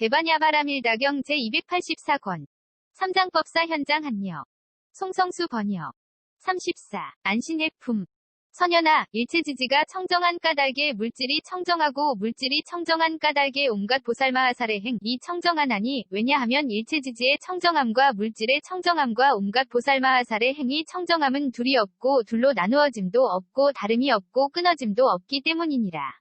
대반야바라밀다경 제284권. 삼장법사 현장 한여. 송성수 번역. 34. 안신해품. 선연아, 일체지지가 청정한 까닭에 물질이 청정하고 물질이 청정한 까닭에 온갖 보살마하살의 행이 청정하나니, 왜냐하면 일체지지의 청정함과 물질의 청정함과 온갖 보살마하살의 행이 청정함은 둘이 없고 둘로 나누어짐도 없고 다름이 없고 끊어짐도 없기 때문이니라.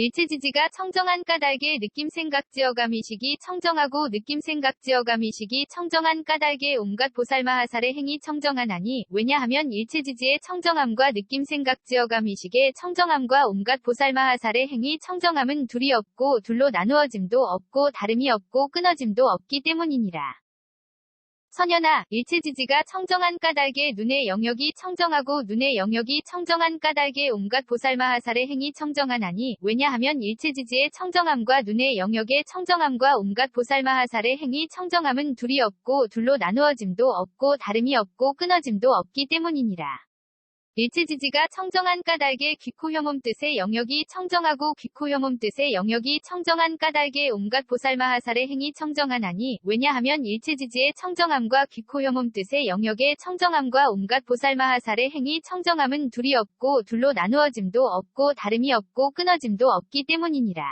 일체지지가 청정한 까닭에 느낌생각지어감이식이 청정하고 느낌생각지어감이식이 청정한 까닭에 온갖 보살마하살의 행이 청정하나니, 왜냐하면 일체지지의 청정함과 느낌생각지어감이식의 청정함과 온갖 보살마하살의 행이 청정함은 둘이 없고 둘로 나누어짐도 없고 다름이 없고 끊어짐도 없기 때문이니라. 선연아, 일체지지가 청정한 까닭에 눈의 영역이 청정하고 눈의 영역이 청정한 까닭에 온갖 보살마하살의 행이 청정하나니, 왜냐하면 일체지지의 청정함과 눈의 영역의 청정함과 온갖 보살마하살의 행이 청정함은 둘이 없고 둘로 나누어짐도 없고 다름이 없고 끊어짐도 없기 때문이니라. 일체지지가 청정한 까닭에 귀코혐음 뜻의 영역이 청정하고 귀코혐음 뜻의 영역이 청정한 까닭에 온갖 보살마하살의 행이 청정하나니, 왜냐하면 일체지지의 청정함과 귀코혐음 뜻의 영역의 청정함과 온갖 보살마하살의 행이 청정함은 둘이 없고 둘로 나누어짐도 없고 다름이 없고 끊어짐도 없기 때문이니라.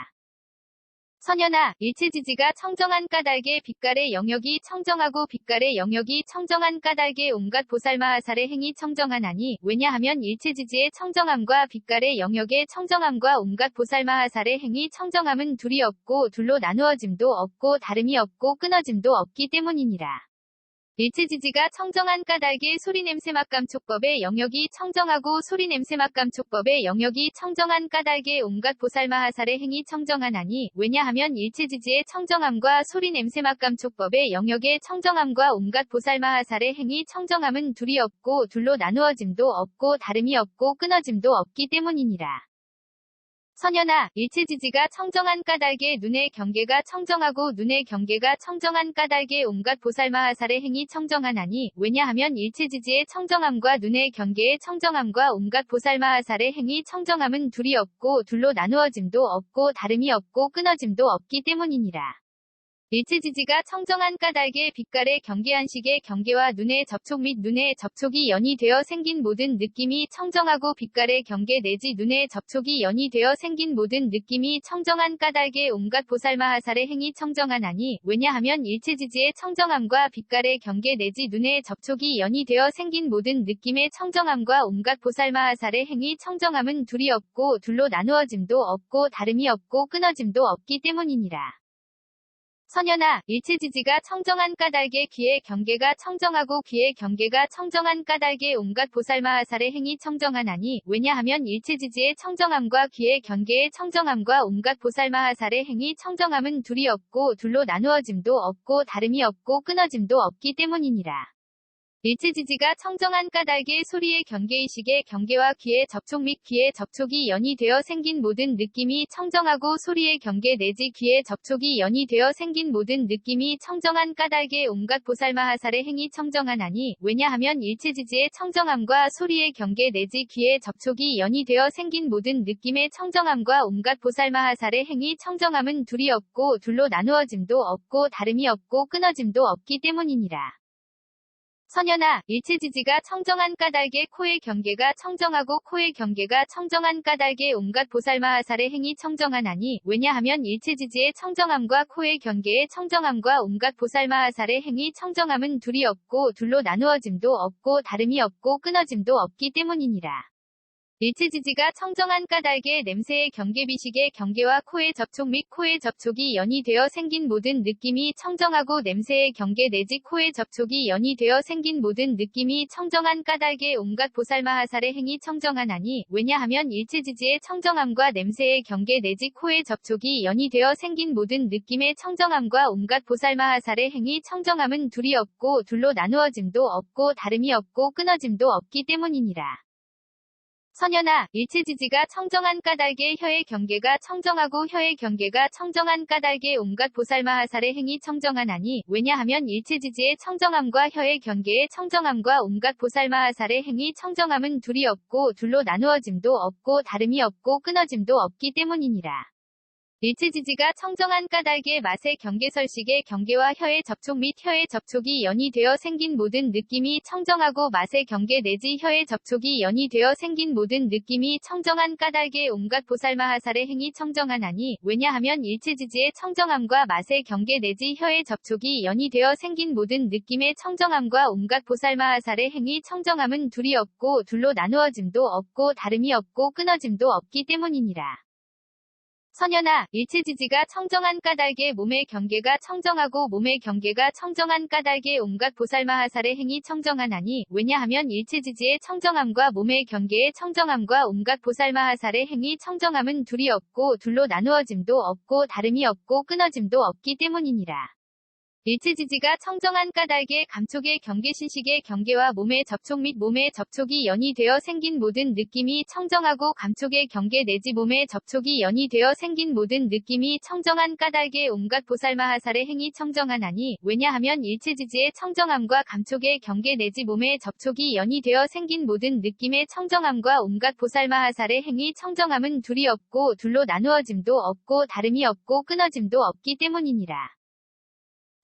선연아, 일체지지가 청정한 까닭에 빛깔의 영역이 청정하고 빛깔의 영역이 청정한 까닭에 온갖 보살마하살의 행이 청정하나니, 왜냐하면 일체지지의 청정함과 빛깔의 영역의 청정함과 온갖 보살마하살의 행이 청정함은 둘이 없고 둘로 나누어짐도 없고 다름이 없고 끊어짐도 없기 때문이니라. 일체지지가 청정한 까닭에 소리냄새맛감촉법의 영역이 청정하고 소리냄새맛감촉법의 영역이 청정한 까닭에 온갖 보살마하살의 행이 청정하나니, 왜냐하면 일체지지의 청정함과 소리냄새맛감촉법의 영역의 청정함과 온갖 보살마하살의 행이 청정함은 둘이 없고 둘로 나누어짐도 없고 다름이 없고 끊어짐도 없기 때문이니라. 선연아, 일체지지가 청정한 까닭에 눈의 경계가 청정하고 눈의 경계가 청정한 까닭에 온갖 보살마하살의 행이 청정하나니, 왜냐하면 일체지지의 청정함과 눈의 경계의 청정함과 온갖 보살마하살의 행이 청정함은 둘이 없고 둘로 나누어짐도 없고 다름이 없고 끊어짐도 없기 때문이니라. 일체지지가 청정한 까닭에 빛깔의 경계한식의 경계와 눈의 접촉 및 눈의 접촉이 연이 되어 생긴 모든 느낌이 청정하고 빛깔의 경계 내지 눈의 접촉이 연이 되어 생긴 모든 느낌이 청정한 까닭에 온갖 보살마하살의 행이 청정하나니, 왜냐하면 일체지지의 청정함과 빛깔의 경계 내지 눈의 접촉이 연이 되어 생긴 모든 느낌의 청정함과 온갖 보살마하살의 행이 청정함은 둘이 없고 둘로 나누어짐도 없고 다름이 없고 끊어짐도 없기 때문이니라. 선연아, 일체지지가 청정한 까닭에 귀의 경계가 청정하고 귀의 경계가 청정한 까닭에 온갖 보살마하살의 행이 청정하나니, 왜냐하면 일체지지의 청정함과 귀의 경계의 청정함과 온갖 보살마하살의 행이 청정함은 둘이 없고 둘로 나누어짐도 없고 다름이 없고 끊어짐도 없기 때문이니라. 일체지지가 청정한 까닭에 소리의 경계의식의 경계와 귀의 접촉 및 귀의 접촉이 연이 되어 생긴 모든 느낌이 청정하고 소리의 경계 내지 귀의 접촉이 연이 되어 생긴 모든 느낌이 청정한 까닭에 온갖 보살마하살의 행이 청정하나니, 왜냐하면 일체지지의 청정함과 소리의 경계 내지 귀의 접촉이 연이 되어 생긴 모든 느낌의 청정함과 온갖 보살마하살의 행이 청정함은 둘이 없고 둘로 나누어짐도 없고 다름이 없고 끊어짐도 없기 때문이니라. 선연아, 일체지지가 청정한 까닭에 코의 경계가 청정하고 코의 경계가 청정한 까닭에 온갖 보살마하살의 행이 청정하나니, 왜냐하면 일체지지의 청정함과 코의 경계의 청정함과 온갖 보살마하살의 행이 청정함은 둘이 없고 둘로 나누어짐도 없고 다름이 없고 끊어짐도 없기 때문이니라. 일체지지가 청정한 까닭에 냄새의 경계비식의 경계와 코의 접촉 및 코의 접촉이 연이 되어 생긴 모든 느낌이 청정하고 냄새의 경계 내지 코의 접촉이 연이 되어 생긴 모든 느낌이 청정한 까닭에 온갖 보살마하살의 행이 청정하나니, 왜냐하면 일체지지의 청정함과 냄새의 경계 내지 코의 접촉이 연이 되어 생긴 모든 느낌의 청정함과 온갖 보살마하살의 행이 청정함은 둘이 없고 둘로 나누어짐도 없고 다름이 없고 끊어짐도 없기 때문이니라. 선연아, 일체지지가 청정한 까닭에 혀의 경계가 청정하고 혀의 경계가 청정한 까닭에 온갖 보살마하살의 행이 청정하나니, 왜냐하면 일체지지의 청정함과 혀의 경계의 청정함과 온갖 보살마하살의 행이 청정함은 둘이 없고 둘로 나누어짐도 없고 다름이 없고 끊어짐도 없기 때문이니라. 일체지지가 청정한 까닭의 맛의 경계설식의 경계와 혀의 접촉 및 혀의 접촉이 연이 되어 생긴 모든 느낌이 청정하고 맛의 경계 내지 혀의 접촉이 연이 되어 생긴 모든 느낌이 청정한 까닭의 온갖 보살마하살의 행위 청정하나니 왜냐하면 일체지지의 청정함과 맛의 경계 내지 혀의 접촉이 연이 되어 생긴 모든 느낌의 청정함과 온갖 보살마하살의 행위 청정함은 둘이 없고 둘로 나누어짐도 없고 다름이 없고 끊어짐도 없기 때문이니라. 선연아, 일체지지가 청정한 까닭의 몸의 경계가 청정하고 몸의 경계가 청정한 까닭의 온갖 보살마하살의 행위 청정하나니 왜냐하면 일체지지의 청정함과 몸의 경계의 청정함과 온갖 보살마하살의 행위 청정함은 둘이 없고 둘로 나누어짐도 없고 다름이 없고 끊어짐도 없기 때문이니라. 일체지지가 청정한 까닭의 감촉의 경계신식의 경계와 몸의 접촉 및 몸의 접촉이 연이 되어 생긴 모든 느낌이 청정하고 감촉의 경계 내지 몸의 접촉이 연이 되어 생긴 모든 느낌이 청정한 까닭의 온갖 보살마하살의 행위 청정하나니 왜냐하면 일체지지의 청정함과 감촉의 경계 내지 몸의 접촉이 연이 되어 생긴 모든 느낌의 청정함과 온갖 보살마하살의 행위 청정함은 둘이 없고 둘로 나누어짐도 없고 다름이 없고 끊어짐도 없기 때문이니라.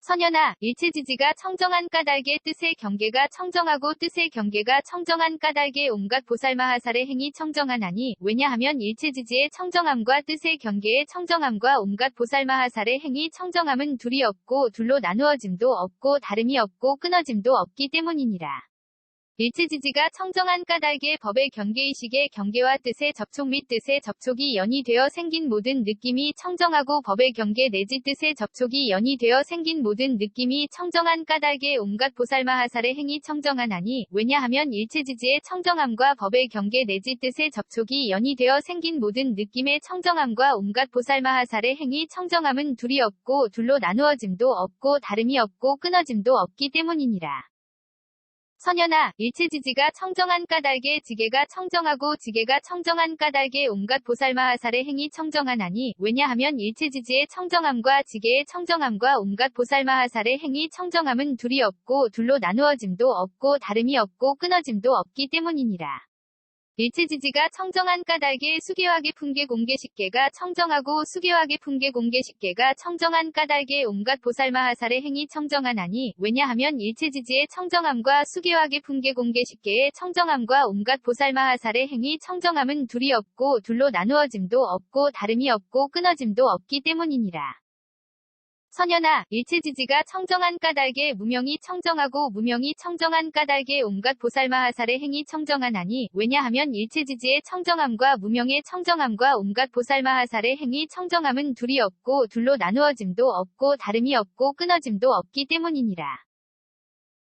선연아, 일체지지가 청정한 까닭의 뜻의 경계가 청정하고 뜻의 경계가 청정한 까닭의 온갖 보살마하살의 행위 청정하나니 왜냐하면 일체지지의 청정함과 뜻의 경계의 청정함과 온갖 보살마하살의 행위 청정함은 둘이 없고 둘로 나누어짐도 없고 다름이 없고 끊어짐도 없기 때문이니라. 일체지지가 청정한 까닭의 법의 경계의식의 경계와 뜻의 접촉 및 뜻의 접촉이 연이 되어 생긴 모든 느낌이 청정하고 법의 경계 내지 뜻의 접촉이 연이 되어 생긴 모든 느낌이 청정한 까닭의 온갖 보살마하살의 행위 청정하나니 왜냐하면 일체지지의 청정함과 법의 경계 내지 뜻의 접촉이 연이 되어 생긴 모든 느낌의 청정함과 온갖 보살마하살의 행위 청정함은 둘이 없고 둘로 나누어짐도 없고 다름이 없고 끊어짐도 없기 때문이니라. 선연아, 일체지지가 청정한 까닭의 지계가 청정하고 지계가 청정한 까닭의 온갖 보살마하살의 행위 청정하나니 왜냐하면 일체지지의 청정함과 지계의 청정함과 온갖 보살마하살의 행위 청정함은 둘이 없고 둘로 나누어짐도 없고 다름이 없고 끊어짐도 없기 때문이니라. 일체지지가 청정한 까닭의 수계화계 풍계 공계식계가 청정하고 수계화계 풍계 공계식계가 청정한 까닭의 온갖 보살마하살의 행위 청정하나니 왜냐하면 일체지지의 청정함과 수계화계 풍계 공계식계의 청정함과 온갖 보살마하살의 행위 청정함은 둘이 없고 둘로 나누어짐도 없고 다름이 없고 끊어짐도 없기 때문이니라. 선연아, 일체지지가 청정한 까닭의 무명이 청정하고 무명이 청정한 까닭의 온갖 보살마하살의 행위 청정하나니 왜냐하면 일체지지의 청정함과 무명의 청정함과 온갖 보살마하살의 행위 청정함은 둘이 없고 둘로 나누어짐도 없고 다름이 없고 끊어짐도 없기 때문이니라.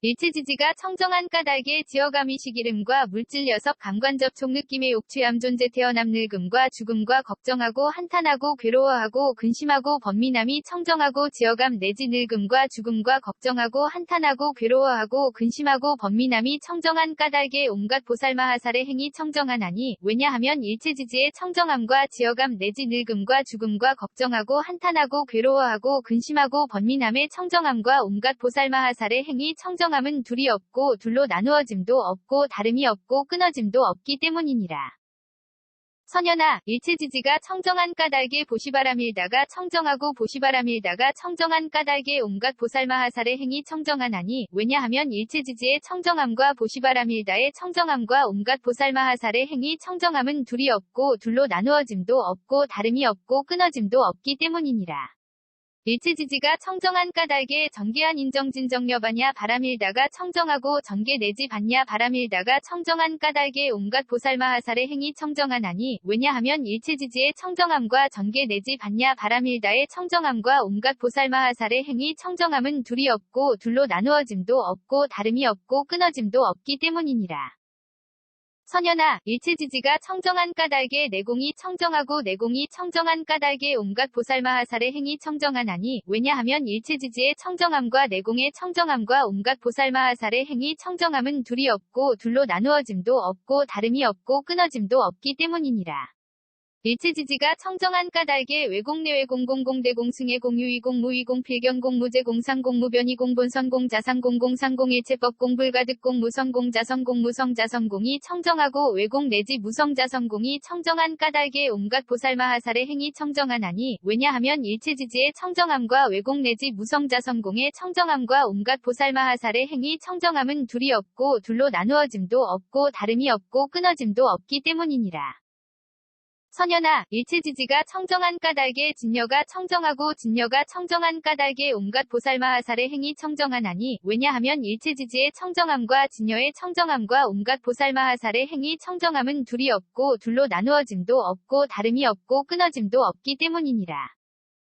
일체지지가 청정한 까닭의 지어감이식 이름과 물질 여섯 감관 접촉 느낌의 옥취함 존재 태어남 늙음과 죽음과 걱정하고 한탄하고 괴로워하고 근심하고 번민함이 청정하고 지어감 내지 늙음과 죽음과 걱정하고 한탄하고 괴로워하고 근심하고 번민함이 청정한 까닭의 온갖 보살마하살의 행위 청정하나니 왜냐하면 일체지지의 청정함과 지어감 내지 늙음과 죽음과 걱정하고 한탄하고 괴로워하고 근심하고 번민함의 청정함과 온갖 보살마하살의 행위 청정함은 둘이 없고 둘로 나누어짐도 없고 다름이 없고 끊어짐도 없기 때문이니라. 선연아, 일체지지가 청정한 까닭의 보시바람일다가 청정하고 보시바람일다가 청정한 까닭의 온갖 보살마하살의 행위 청정하나니 왜냐하면 일체지지의 청정함과 보시바람일다의 청정함과 온갖 보살마하살의 행위 청정함은 둘이 없고 둘로 나누어짐도 없고 다름이 없고 끊어짐도 없기 때문이니라. 일체지지가 청정한 까닭의 정계한 인정진정여바냐 바람일다가 청정하고 정계 내지 받냐 바람일다가 청정한 까닭의 온갖 보살마하살의 행위 청정하나니 왜냐하면 일체지지의 청정함과 정계 내지 받냐 바람일다의 청정함과 온갖 보살마하살의 행위 청정함은 둘이 없고 둘로 나누어짐도 없고 다름이 없고 끊어짐도 없기 때문이니라. 선연아, 일체지지가 청정한 까닭의 내공이 청정하고 내공이 청정한 까닭의 온갖 보살마하살의 행위 청정하나니 왜냐하면 일체지지의 청정함과 내공의 청정함과 온갖 보살마하살의 행위 청정함은 둘이 없고 둘로 나누어짐도 없고 다름이 없고 끊어짐도 없기 때문이니라. 일체지지가 청정한 까닭에 외공내외공 공공대공승의 공유이공 무이공 필경공 무제공 상공 무변이공 본선공 자상공 공상공 일체법공 불가득공 무성공 자성공 무성자성공이 청정하고 외공 내지 무성자성공이 청정한 까닭에 온갖 보살마하살의 행위 청정하나니 왜냐하면 일체지지의 청정함과 외공 내지 무성자성공의 청정함과 온갖 보살마하살의 행위 청정함은 둘이 없고 둘로 나누어짐도 없고 다름이 없고 끊어짐도 없기 때문이니라. 선연아, 일체지지가 청정한 까닭에 진여가 청정하고 진여가 청정한 까닭에 온갖 보살마하살의 행위 청정하나니 왜냐하면 일체지지의 청정함과 진여의 청정함과 온갖 보살마하살의 행위 청정함은 둘이 없고 둘로 나누어짐도 없고 다름이 없고 끊어짐도 없기 때문이니라.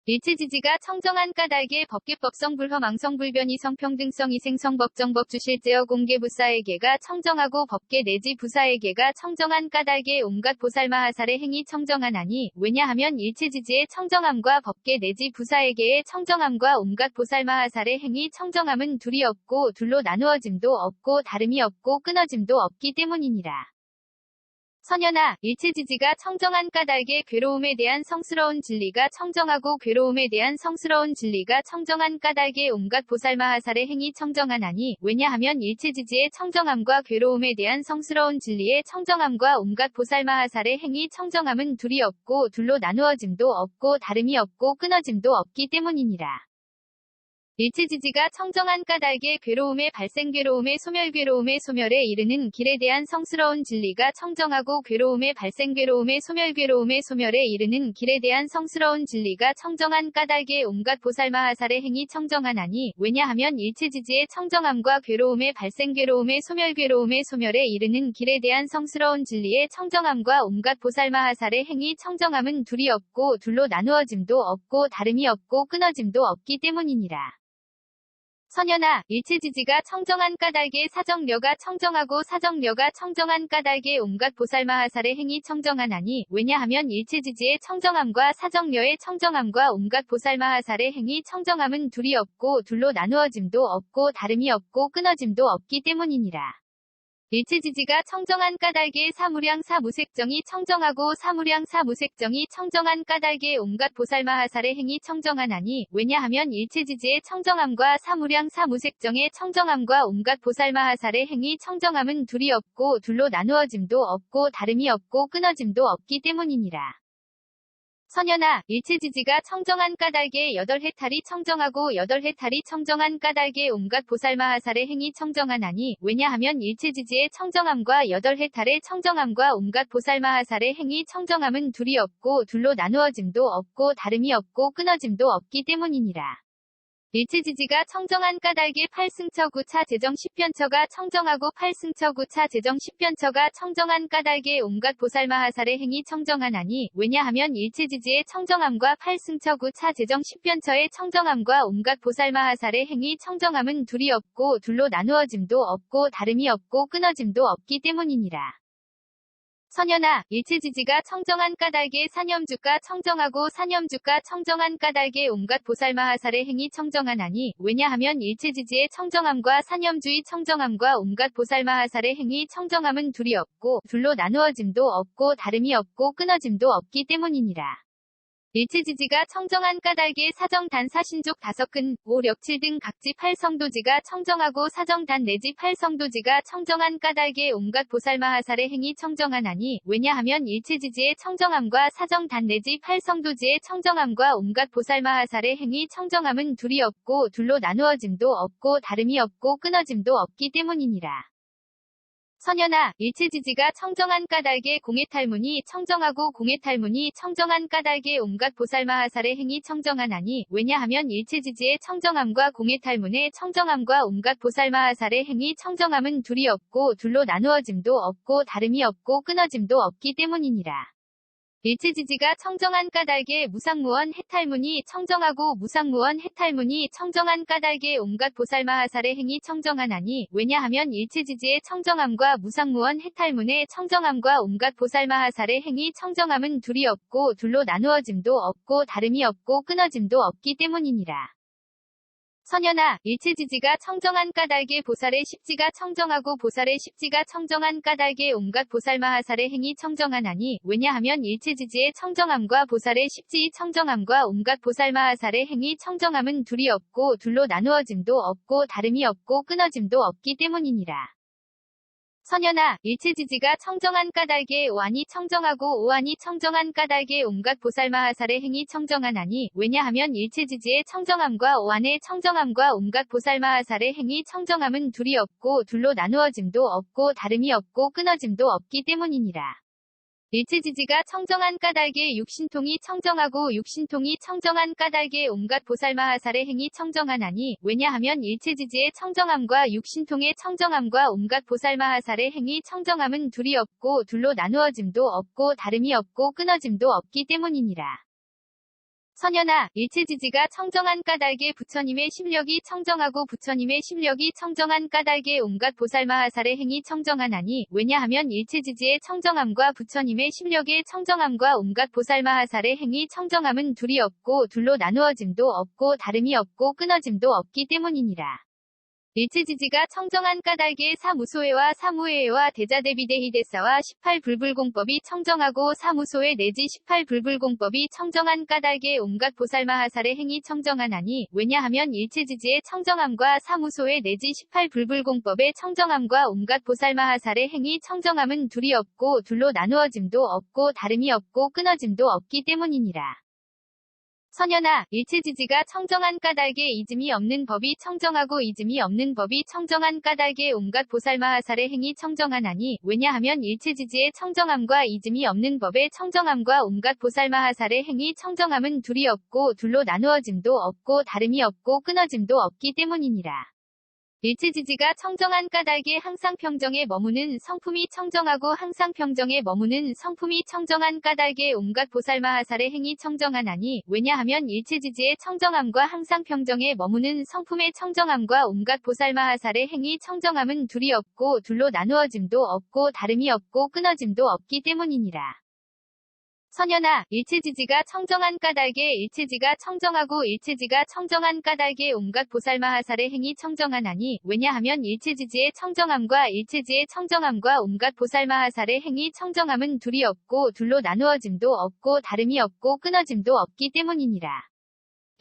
일체지지가 청정한 까닭에 법계법성 불허망성 불변이 성평등성 이생성 법정법 주실제어 공개부사에게가 청정하고 법계 내지 부사에게가 청정한 까닭에 온갖 보살마하살의 행위 청정하나니 왜냐하면 일체지지의 청정함과 법계 내지 부사에게의 청정함과 온갖 보살마하살의 행위 청정함은 둘이 없고 둘로 나누어짐도 없고 다름이 없고 끊어짐도 없기 때문이니라. 선연아, 일체지지가 청정한 까닭에 괴로움에 대한 성스러운 진리가 청정하고 괴로움에 대한 성스러운 진리가 청정한 까닭에 온갖 보살마하살의 행위 청정하나니 왜냐하면 일체지지의 청정함과 괴로움에 대한 성스러운 진리의 청정함과 온갖 보살마하살의 행위 청정함은 둘이 없고 둘로 나누어짐도 없고 다름이 없고 끊어짐도 없기 때문이니라. 일체지지가 청정한 까닭에 괴로움의 발생 괴로움의 소멸에 이르는 길에 대한 성스러운 진리가 청정하고 괴로움의 발생 괴로움의 소멸에 이르는 길에 대한 성스러운 진리가 청정한 까닭에 온갖 보살마하살의 행위 청정하나니 왜냐하면 일체지지의 청정함과 괴로움의 발생 괴로움의 소멸에 이르는 길에 대한 성스러운 진리의 청정함과 온갖 보살마하살의 행위 청정함은 둘이 없고 둘로 나누어짐도 없고 다름이 없고 끊어짐도 없기 때문이니라. 선연아, 일체지지가 청정한 까닭에 사정려가 청정하고 사정려가 청정한 까닭에 온갖 보살마하살의 행위 청정하나니 왜냐하면 일체지지의 청정함과 사정려의 청정함과 온갖 보살마하살의 행위 청정함은 둘이 없고 둘로 나누어짐도 없고 다름이 없고 끊어짐도 없기 때문이니라. 일체지지가 청정한 까닭에 사무량 사무색정이 청정하고 사무량 사무색정이 청정한 까닭에 온갖 보살마하살의 행위 청정하나니 왜냐하면 일체지지의 청정함과 사무량 사무색정의 청정함과 온갖 보살마하살의 행위 청정함은 둘이 없고 둘로 나누어짐도 없고 다름이 없고 끊어짐도 없기 때문이니라. 선연아, 일체지지가 청정한 까닭에 여덟 해탈이 청정하고 여덟 해탈이 청정한 까닭에 온갖 보살마하살의 행위 청정하나니 왜냐하면 일체지지의 청정함과 여덟 해탈의 청정함과 온갖 보살마하살의 행위 청정함은 둘이 없고 둘로 나누어짐도 없고 다름이 없고 끊어짐도 없기 때문이니라. 일체지지가 청정한 까닭에 8승처 9차 제정 10편처가 청정하고 8승처 9차 제정 10편처가 청정한 까닭에 온갖 보살마하살의 행위 청정하나니 왜냐하면 일체지지의 청정함과 8승처 9차 제정 10편처의 청정함과 온갖 보살마하살의 행위 청정함은 둘이 없고 둘로 나누어짐도 없고 다름이 없고 끊어짐도 없기 때문이니라. 선연아, 일체지지가 청정한 까닭에 사념주가 청정하고 사념주가 청정한 까닭에 온갖 보살마하살의 행위 청정하나니 왜냐하면 일체지지의 청정함과 사념주의 청정함과 온갖 보살마하살의 행위 청정함은 둘이 없고 둘로 나누어짐도 없고 다름이 없고 끊어짐도 없기 때문이니라. 일체지지가 청정한 까닭에 사정단 사신족 5근, 5, 력7 등 각지 8성도지가 청정하고 사정단 내지 8성도지가 청정한 까닭에 온갖 보살마하살의 행위 청정하나니 왜냐하면 일체지지의 청정함과 사정단 내지 8성도지의 청정함과 온갖 보살마하살의 행위 청정함은 둘이 없고 둘로 나누어짐도 없고 다름이 없고 끊어짐도 없기 때문이니라. 선연아, 일체지지가 청정한 까닭에 공해탈문이 청정하고 공해탈문이 청정한 까닭에 온갖 보살마하살의 행위 청정하나니 왜냐하면 일체지지의 청정함과 공해탈문의 청정함과 온갖 보살마하살의 행위 청정함은 둘이 없고 둘로 나누어짐도 없고 다름이 없고 끊어짐도 없기 때문이니라. 일체지지가 청정한 까닭에 무상무원 해탈문이 청정하고 무상무원 해탈문이 청정한 까닭에 온갖 보살마하살의 행위 청정하나니 왜냐하면 일체지지의 청정함과 무상무원 해탈문의 청정함과 온갖 보살마하살의 행위 청정함은 둘이 없고 둘로 나누어짐도 없고 다름이 없고 끊어짐도 없기 때문이니라. 선연아, 일체지지가 청정한 까닭에 보살의 십지가 청정하고 보살의 십지가 청정한 까닭에 온갖 보살마하살의 행위 청정하나니, 왜냐하면 일체지지의 청정함과 보살의 십지의 청정함과 온갖 보살마하살의 행위 청정함은 둘이 없고 둘로 나누어짐도 없고 다름이 없고 끊어짐도 없기 때문이니라. 선연아, 일체지지가 청정한 까닭에 오한이 청정하고 오한이 청정한 까닭에 온갖 보살마하살의 행위 청정하나니, 왜냐하면 일체지지의 청정함과 오한의 청정함과 온갖 보살마하살의 행위 청정함은 둘이 없고 둘로 나누어짐도 없고 다름이 없고 끊어짐도 없기 때문이니라. 일체지지가 청정한 까닭에 육신통이 청정하고 육신통이 청정한 까닭에 온갖 보살마하살의 행위 청정하나니, 왜냐하면 일체지지의 청정함과 육신통의 청정함과 온갖 보살마하살의 행위 청정함은 둘이 없고 둘로 나누어짐도 없고 다름이 없고 끊어짐도 없기 때문이니라. 선연아, 일체지지가 청정한 까닭에 부처님의 심력이 청정하고 부처님의 심력이 청정한 까닭에 온갖 보살마하살의 행위 청정하나니, 왜냐하면 일체지지의 청정함과 부처님의 심력의 청정함과 온갖 보살마하살의 행위 청정함은 둘이 없고 둘로 나누어짐도 없고 다름이 없고 끊어짐도 없기 때문이니라. 일체지지가 청정한 까닭에 사무소회와 사무회와 대자대비대희대사와 18불불공법이 청정하고 사무소회 내지 18불불공법이 청정한 까닭에 온갖 보살마하살의 행위 청정하나니, 왜냐하면 일체지지의 청정함과 사무소회 내지 18불불공법의 청정함과 온갖 보살마하살의 행위 청정함은 둘이 없고 둘로 나누어짐도 없고 다름이 없고 끊어짐도 없기 때문이니라. 선연아, 일체지지가 청정한 까닭에 이즘이 없는 법이 청정하고 이즘이 없는 법이 청정한 까닭에 온갖 보살마하살의 행위 청정하나니, 왜냐하면 일체지지의 청정함과 이즘이 없는 법의 청정함과 온갖 보살마하살의 행위 청정함은 둘이 없고 둘로 나누어짐도 없고 다름이 없고 끊어짐도 없기 때문이니라. 일체지지가 청정한 까닭에 항상 평정에 머무는 성품이 청정하고 항상 평정에 머무는 성품이 청정한 까닭에 온갖 보살마하살의 행위 청정하나니, 왜냐하면 일체지지의 청정함과 항상 평정에 머무는 성품의 청정함과 온갖 보살마하살의 행위 청정함은 둘이 없고 둘로 나누어짐도 없고 다름이 없고 끊어짐도 없기 때문이니라. 선연아, 일체지지가 청정한 까닭에 일체지가 청정하고 일체지가 청정한 까닭에 온갖 보살마하살의 행위 청정하나니, 왜냐하면 일체지지의 청정함과 일체지의 청정함과 온갖 보살마하살의 행위 청정함은 둘이 없고 둘로 나누어짐도 없고 다름이 없고 끊어짐도 없기 때문이니라.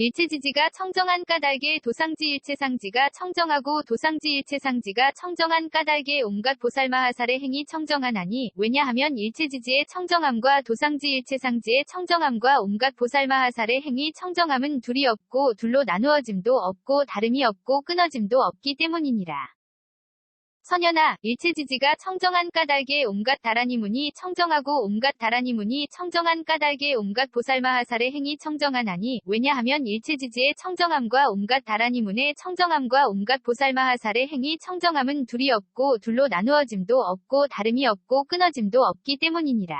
일체지지가 청정한 까닭에 도상지 일체상지가 청정하고 도상지 일체상지가 청정한 까닭에 온갖 보살마하살의 행위 청정하나니, 왜냐하면 일체지지의 청정함과 도상지 일체상지의 청정함과 온갖 보살마하살의 행위 청정함은 둘이 없고 둘로 나누어짐도 없고 다름이 없고 끊어짐도 없기 때문이니라. 선연아, 일체지지가 청정한 까닭에 온갖 다라니문이 청정하고 온갖 다라니문이 청정한 까닭에 온갖 보살마하살의 행위 청정하나니, 왜냐하면 일체지지의 청정함과 온갖 다라니문의 청정함과 온갖 보살마하살의 행위 청정함은 둘이 없고 둘로 나누어짐도 없고 다름이 없고 끊어짐도 없기 때문이니라.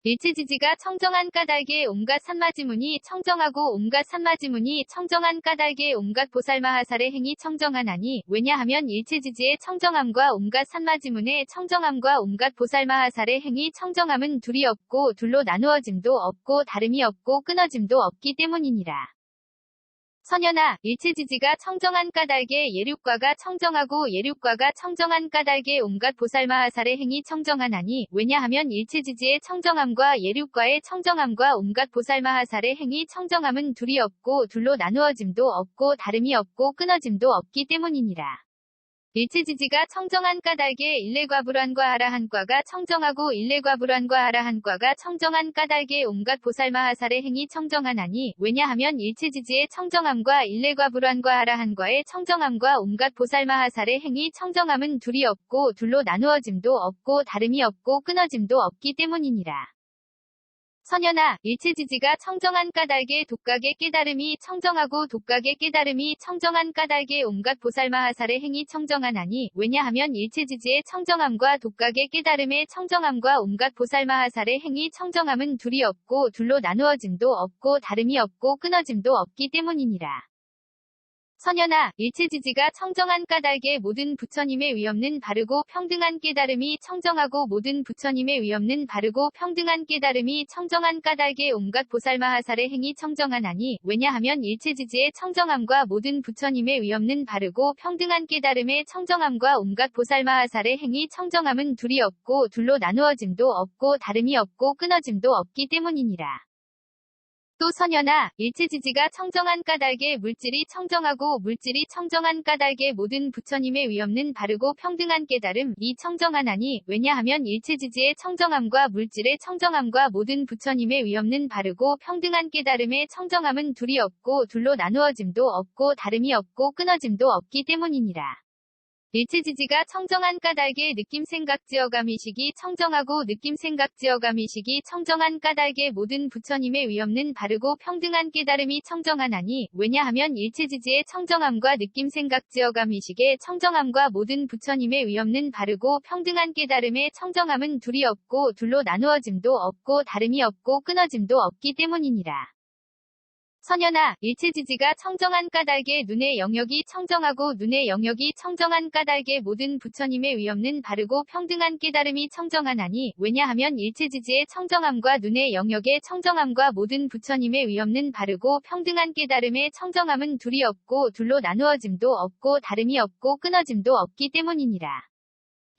일체지지가 청정한 까닭에 온갖 산마지문이 청정하고 온갖 산마지문이 청정한 까닭에 온갖 보살마하살의 행위 청정하나니, 왜냐하면 일체지지의 청정함과 온갖 산마지문의 청정함과 온갖 보살마하살의 행위 청정함은 둘이 없고 둘로 나누어짐도 없고 다름이 없고 끊어짐도 없기 때문이니라. 선연아, 일체지지가 청정한 까닭에 예륙과가 청정하고 예륙과가 청정한 까닭에 온갖 보살마하살의 행위 청정하나니, 왜냐하면 일체지지의 청정함과 예륙과의 청정함과 온갖 보살마하살의 행위 청정함은 둘이 없고 둘로 나누어짐도 없고 다름이 없고 끊어짐도 없기 때문이니라. 일체지지가 청정한 까닭에 일레과불환과 아라한과가 청정하고 일레과불환과 아라한과가 청정한 까닭에 온갖 보살마하살의 행위 청정하나니, 왜냐하면 일체지지의 청정함과 일레과불환과 아라한과의 청정함과 온갖 보살마하살의 행위 청정함은 둘이 없고 둘로 나누어짐도 없고 다름이 없고 끊어짐도 없기 때문이니라. 선연아, 일체지지가 청정한 까닭에 독각의 깨달음이 청정하고 독각의 깨달음이 청정한 까닭에 온갖 보살마하살의 행위 청정하나니, 왜냐하면 일체지지의 청정함과 독각의 깨달음의 청정함과 온갖 보살마하살의 행위 청정함은 둘이 없고 둘로 나누어짐도 없고 다름이 없고 끊어짐도 없기 때문이니라. 선연아, 일체지지가 청정한 까닭에 모든 부처님의 위엄는 바르고 평등한 깨달음이 청정하고 모든 부처님의 위엄는 바르고 평등한 깨달음이 청정한 까닭에 온갖 보살마하살의 행위 청정하나니 왜냐하면 일체지지의 청정함과 모든 부처님의 위엄는 바르고 평등한 깨달음의 청정함과 온갖 보살마하살의 행위 청정함은 둘이 없고 둘로 나누어짐도 없고 다름이 없고 끊어짐도 없기 때문이니라. 또 선연아, 일체지지가 청정한 까닭에 물질이 청정하고 물질이 청정한 까닭에 모든 부처님의 위엄는 바르고 평등한 깨달음 이 청정하나니 왜냐하면 일체지지의 청정함과 물질의 청정함과 모든 부처님의 위엄는 바르고 평등한 깨달음의 청정함은 둘이 없고 둘로 나누어짐도 없고 다름이 없고 끊어짐도 없기 때문이니라. 일체지지가 청정한 까닭에 느낌생각지어감의식이 청정하고 느낌생각지어감의식이 청정한 까닭에 모든 부처님의 위엄는 바르고 평등한 깨달음이 청정하나니 왜냐하면 일체지지의 청정함과 느낌생각지어감의식의 청정함과 모든 부처님의 위엄는 바르고 평등한 깨달음의 청정함은 둘이 없고 둘로 나누어짐도 없고 다름이 없고 끊어짐도 없기 때문이니라. 선연아, 일체지지가 청정한 까닭에 눈의 영역이 청정하고 눈의 영역이 청정한 까닭에 모든 부처님의 위엄는 바르고 평등한 깨달음이 청정하나니 왜냐하면 일체지지의 청정함과 눈의 영역의 청정함과 모든 부처님의 위엄는 바르고 평등한 깨달음의 청정함은 둘이 없고 둘로 나누어짐도 없고 다름이 없고 끊어짐도 없기 때문이니라.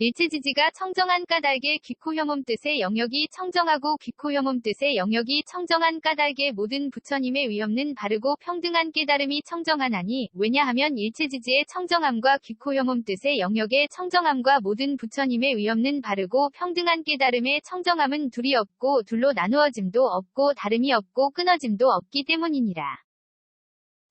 일체지지가 청정한 까닭에 귀코혐음 뜻의 영역이 청정하고 귀코혐음 뜻의 영역이 청정한 까닭에 모든 부처님의 위엄는 바르고 평등한 깨달음이 청정하나니 왜냐하면 일체지지의 청정함과 귀코혐음 뜻의 영역의 청정함과 모든 부처님의 위엄는 바르고 평등한 깨달음의 청정함은 둘이 없고 둘로 나누어짐도 없고 다름이 없고 끊어짐도 없기 때문이니라.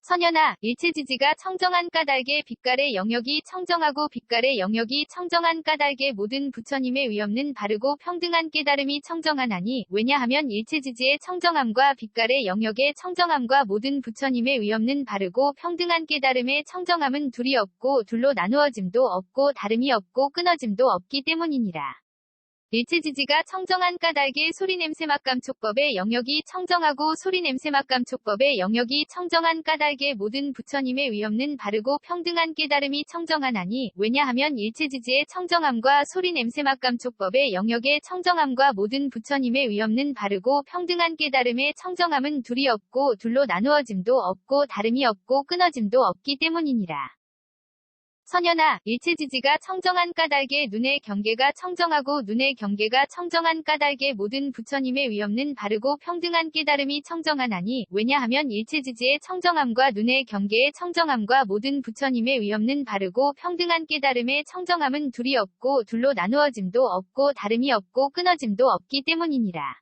선연아, 일체지지가 청정한 까닭에 빛깔의 영역이 청정하고 빛깔의 영역이 청정한 까닭에 모든 부처님의 위엄는 바르고 평등한 깨달음이 청정하나니 왜냐하면 일체지지의 청정함과 빛깔의 영역의 청정함과 모든 부처님의 위엄는 바르고 평등한 깨달음의 청정함은 둘이 없고 둘로 나누어짐도 없고 다름이 없고 끊어짐도 없기 때문이니라. 일체지지가 청정한 까닭에 소리냄새맛감촉법의 영역이 청정하고 소리냄새맛감촉법의 영역이 청정한 까닭에 모든 부처님의 위엄는 바르고 평등한 깨달음이 청정하나니 왜냐하면 일체지지의 청정함과 소리냄새맛감촉법의 영역의 청정함과 모든 부처님의 위엄는 바르고 평등한 깨달음의 청정함은 둘이 없고 둘로 나누어짐도 없고 다름이 없고 끊어짐도 없기 때문이니라. 선연아, 일체지지가 청정한 까닭에 눈의 경계가 청정하고 눈의 경계가 청정한 까닭에 모든 부처님의 위엄는 바르고 평등한 깨달음이 청정하나니 왜냐하면 일체지지의 청정함과 눈의 경계의 청정함과 모든 부처님의 위엄는 바르고 평등한 깨달음의 청정함은 둘이 없고 둘로 나누어짐도 없고 다름이 없고 끊어짐도 없기 때문이니라.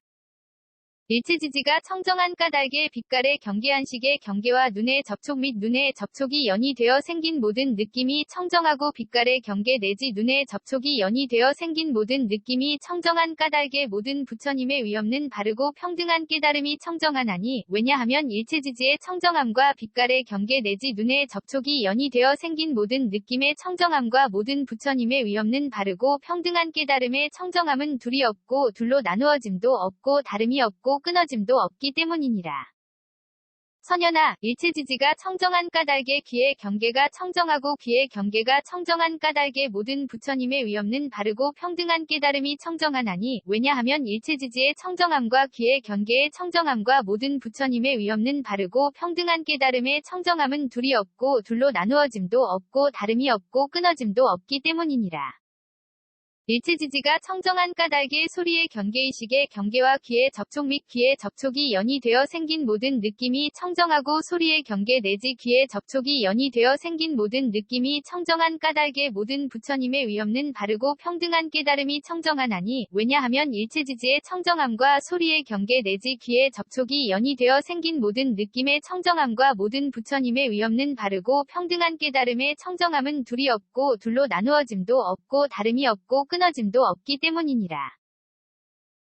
일체지지가 청정한 까닭에 빛깔의 경계한식의 경계와 눈의 접촉 및 눈의 접촉이 연이 되어 생긴 모든 느낌이 청정하고 빛깔의 경계 내지 눈의 접촉이 연이 되어 생긴 모든 느낌이 청정한 까닭에 모든 부처님의 위엄는 바르고 평등한 깨달음이 청정하나니 왜냐하면 일체지지의 청정함과 빛깔의 경계 내지 눈의 접촉이 연이 되어 생긴 모든 느낌의 청정함과 모든 부처님의 위엄는 바르고 평등한 깨달음의 청정함은 둘이 없고 둘로 나누어짐도 없고 다름이 없고 끊어짐도 없기 때문이니라. 선연아, 일체지지가 청정한 까닭에 귀의 경계가 청정하고 귀의 경계가 청정한 까닭에 모든 부처님의 위엄는 바르고 평등한 깨달음이 청정하나니 왜냐하면 일체지지의 청정함과 귀의 경계의 청정함과 모든 부처님의 위엄는 바르고 평등한 깨달음의 청정함은 둘이 없고 둘로 나누어짐도 없고 다름이 없고 끊어짐도 없기 때문이니라. 일체지지가 청정한 까닭에 소리의 경계의식의 경계와 귀의 접촉 및 귀의 접촉이 연이 되어 생긴 모든 느낌이 청정하고 소리의 경계 내지 귀의 접촉이 연이 되어 생긴 모든 느낌이 청정한 까닭에 모든 부처님의 위엄는 바르고 평등한 깨달음이 청정하나니 왜냐하면 일체지지의 청정함과 소리의 경계 내지 귀의 접촉이 연이 되어 생긴 모든 느낌의 청정함과 모든 부처님의 위엄는 바르고 평등한 깨달음의 청정함은 둘이 없고 둘로 나누어짐도 없고 다름이 없고 끊어짐도 없기 때문이니라.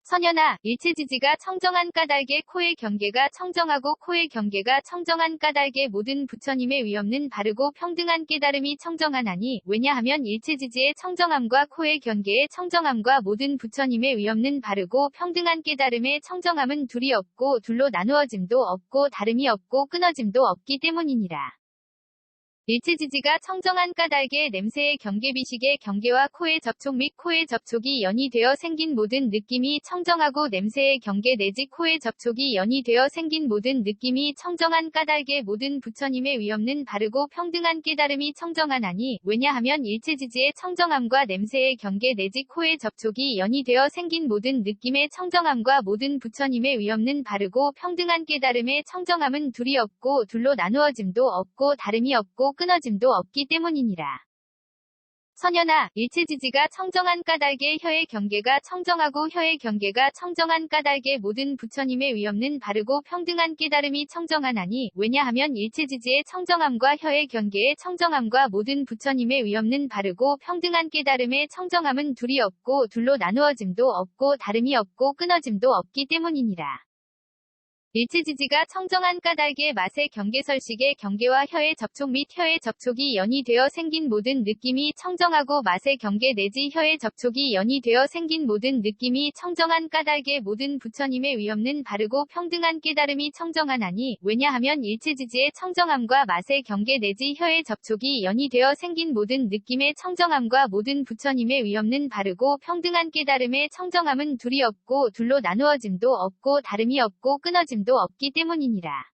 선연아, 일체지지가 청정한 까닭에 코의 경계가 청정하고 코의 경계가 청정한 까닭에 모든 부처님의 위엄는 바르고 평등한 깨달음이 청정하나니 왜냐하면 일체지지의 청정함과 코의 경계의 청정함과 모든 부처님의 위엄는 바르고 평등한 깨달음의 청정함은 둘이 없고 둘로 나누어짐도 없고 다름이 없고 끊어짐도 없기 때문이니라. 일체지지가 청정한 까닭의 냄새의 경계 비식의 경계와 코의 접촉 및 코의 접촉이 연이 되어 생긴 모든 느낌이 청정하고 냄새의 경계 내지 코의 접촉이 연이 되어 생긴 모든 느낌이 청정한 까닭의 모든 부처님의 위없는 바르고 평등한 깨달음이 청정하나니 왜냐하면 일체지지의 청정함과 냄새의 경계 내지 코의 접촉이 연이 되어 생긴 모든 느낌의 청정함과 모든 부처님의 위없는 바르고 평등한 깨달음의 청정함은 둘이 없고 둘로 나누어짐도 없고 다름이 없고 끊어짐도 없기 때문이니라. 선연아, 일체지지가 청정한 까닭의 혀의 경계가 청정하고 혀의 경계가 청정한 까닭의 모든 부처님의 위없는 바르고 평등한 깨달음이 청정하나니 왜냐하면 일체지지의 청정함과 혀의 경계의 청정함과 모든 부처님의 위없는 바르고 평등한 깨달음의 청정함은 둘이 없고 둘로 나누어짐도 없고 다름이 없고 끊어짐도 없기 때문이니라. 일체지지가 청정한 까닭의 맛의 경계설식의 경계와 혀의 접촉 및 혀의 접촉이 연이 되어 생긴 모든 느낌이 청정하고 맛의 경계 내지 혀의 접촉이 연이 되어 생긴 모든 느낌이 청정한 까닭의 모든 부처님의 위없는 바르고 평등한 깨달음이 청정하나니 왜냐하면 일체지지의 청정함과 맛의 경계 내지 혀의 접촉이 연이 되어 생긴 모든 느낌의 청정함과 모든 부처님의 위없는 바르고 평등한 깨달음의 청정함은 둘이 없고 둘로 나누어짐도 없고 다름이 없고 끊어짐도 없기 때문이니라.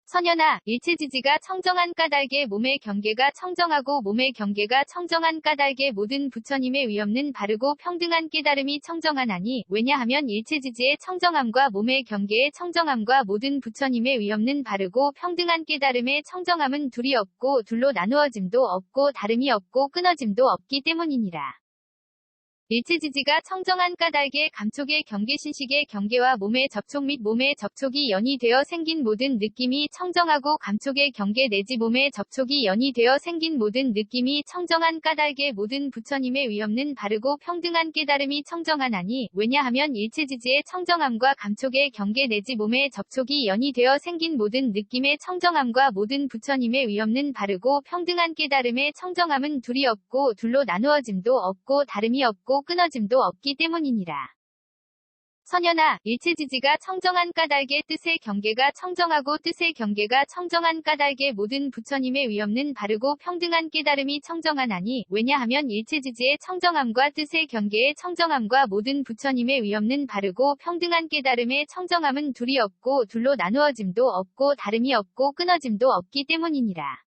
선연아, 일체지지가 청정한 까닭의 몸의 경계가 청정하고 몸의 경계가 청정한 까닭의 모든 부처님의 위없는 바르고 평등한 깨달음이 청정하나니 왜냐하면 일체지지의 청정함과 몸의 경계의 청정함과 모든 부처님의 위없는 바르고 평등한 깨달음의 청정함은 둘이 없고 둘로 나누어짐도 없고 다름이 없고 끊어짐도 없기 때문이니라. 일체지지가 청정한 까닭의 감촉의 경계신식의 경계와 몸의 접촉 및 몸의 접촉이 연이 되어 생긴 모든 느낌이 청정하고 감촉의 경계 내지 몸의 접촉이 연이 되어 생긴 모든 느낌이 청정한 까닭의 모든 부처님의 위없는 바르고 평등한 깨달음이 청정하나니 왜냐하면 일체지지의 청정함과 감촉의 경계 내지 몸의 접촉이 연이 되어 생긴 모든 느낌의 청정함과 모든 부처님의 위없는 바르고 평등한 깨달음의 청정함은 둘이 없고 둘로 나누어짐도 없고 다름이 없고 끊어짐도 없기 때문이니라. 선연아, 일체지지가 청정한 까닭의 뜻의 경계가 청정하고 뜻의 경계가 청정한 까닭의 모든 부처님의 위없는 바르고 평등한 깨달음이 청정하나니 왜냐하면 일체지지의 청정함과 뜻의 경계의 청정함과 모든 부처님의 위없는 바르고 평등한 깨달음의 청정함은 둘이 없고 둘로 나누어짐도 없고 다름이 없고 끊어짐도 없기 때문이니라.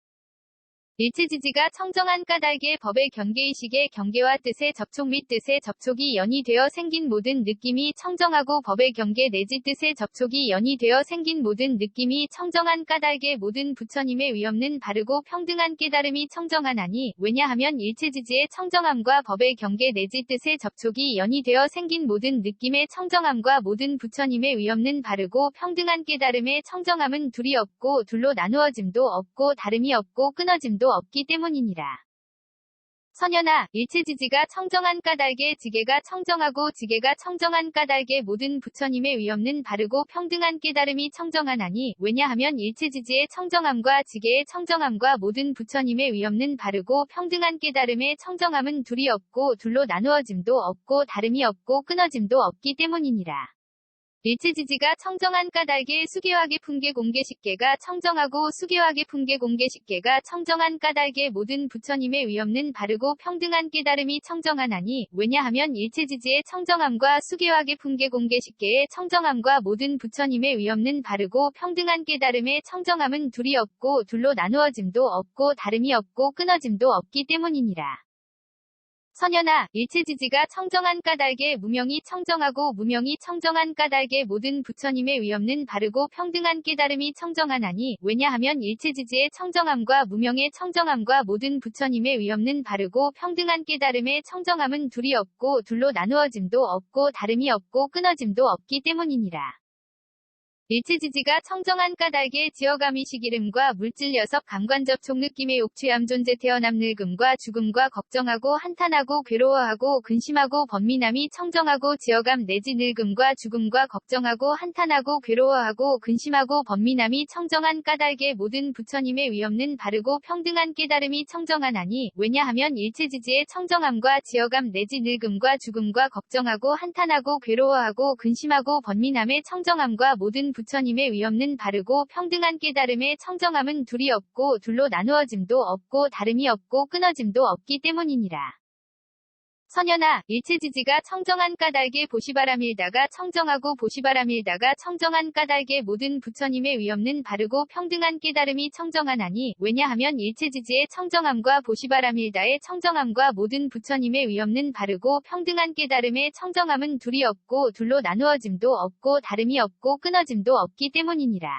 일체지지가 청정한 까닭의 법의 경계의식의 경계와 뜻의 접촉 및 뜻의 접촉이 연이 되어 생긴 모든 느낌이 청정하고 법의 경계 내지 뜻의 접촉이 연이 되어 생긴 모든 느낌이 청정한 까닭의 모든 부처님의 위없는 바르고 평등한 깨달음이 청정하나니 왜냐하면 일체지지의 청정함과 법의 경계 내지 뜻의 접촉이 연이 되어 생긴 모든 느낌의 청정함과 모든 부처님의 위없는 바르고 평등한 깨달음의 청정함은 둘이 없고 둘로 나누어짐도 없고 다름이 없고 끊어짐도 없기 때문이니라. 선연아, 일체지지가 청정한 까닭의 지계가 청정하고 지계가 청정한 까닭의 모든 부처님의 위없는 바르고 평등한 깨달음이 청정하나니 왜냐하면 일체지지의 청정함과 지계의 청정함과 모든 부처님의 위없는 바르고 평등한 깨달음의 청정함은 둘이 없고 둘로 나누어짐도 없고 다름이 없고 끊어짐도 없기 때문이니라. 일체지지가 청정한 까닭의 수계화계 품계 공계식계가 청정하고 수계화계 품계 공계식계가 청정한 까닭의 모든 부처님의 위없는 바르고 평등한 깨달음이 청정하나니 왜냐하면 일체지지의 청정함과 수계화계 품계 공계식계의 청정함과 모든 부처님의 위없는 바르고 평등한 깨달음의 청정함은 둘이 없고 둘로 나누어짐도 없고 다름이 없고 끊어짐도 없기 때문이니라. 선연아, 일체지지가 청정한 까닭의 무명이 청정하고 무명이 청정한 까닭의 모든 부처님의 위없는 바르고 평등한 깨달음이 청정하나니 왜냐하면 일체지지의 청정함과 무명의 청정함과 모든 부처님의 위없는 바르고 평등한 깨달음의 청정함은 둘이 없고 둘로 나누어짐도 없고 다름이 없고 끊어짐도 없기 때문이니라. 일체지지가 청정한 까닭의 지어감이식 이름과 물질 여석 감관접촉 느낌의 옥취함 존재 태어남 늙음과 죽음과 걱정하고 한탄하고 괴로워하고 근심하고 번민함이 청정하고 지어감 내지 늙음과 죽음과 걱정하고 한탄하고 괴로워하고 근심하고 번민함이 청정한 까닭의 모든 부처님의 위없는 바르고 평등한 깨달음이 청정하나니 왜냐하면 일체지지의 청정함과 지어감 내지 늙음과 죽음과 걱정하고 한탄하고 괴로워하고 근심하고 번민함의 청정함과 모든 부처님의 위 없는 바르고 평등한 깨달음의 청정함은 둘이 없고 둘로 나누어짐도 없고 다름이 없고 끊어짐도 없기 때문이니라. 선현아, 일체지지가 청정한 까닭에 보시바람일다가 청정하고 보시바람일다가 청정한 까닭에 모든 부처님의 위 없는 바르고 평등한 깨달음이 청정하나니, 왜냐하면 일체지지의 청정함과 보시바람일다의 청정함과 모든 부처님의 위 없는 바르고 평등한 깨달음의 청정함은 둘이 없고 둘로 나누어짐도 없고 다름이 없고 끊어짐도 없기 때문이니라.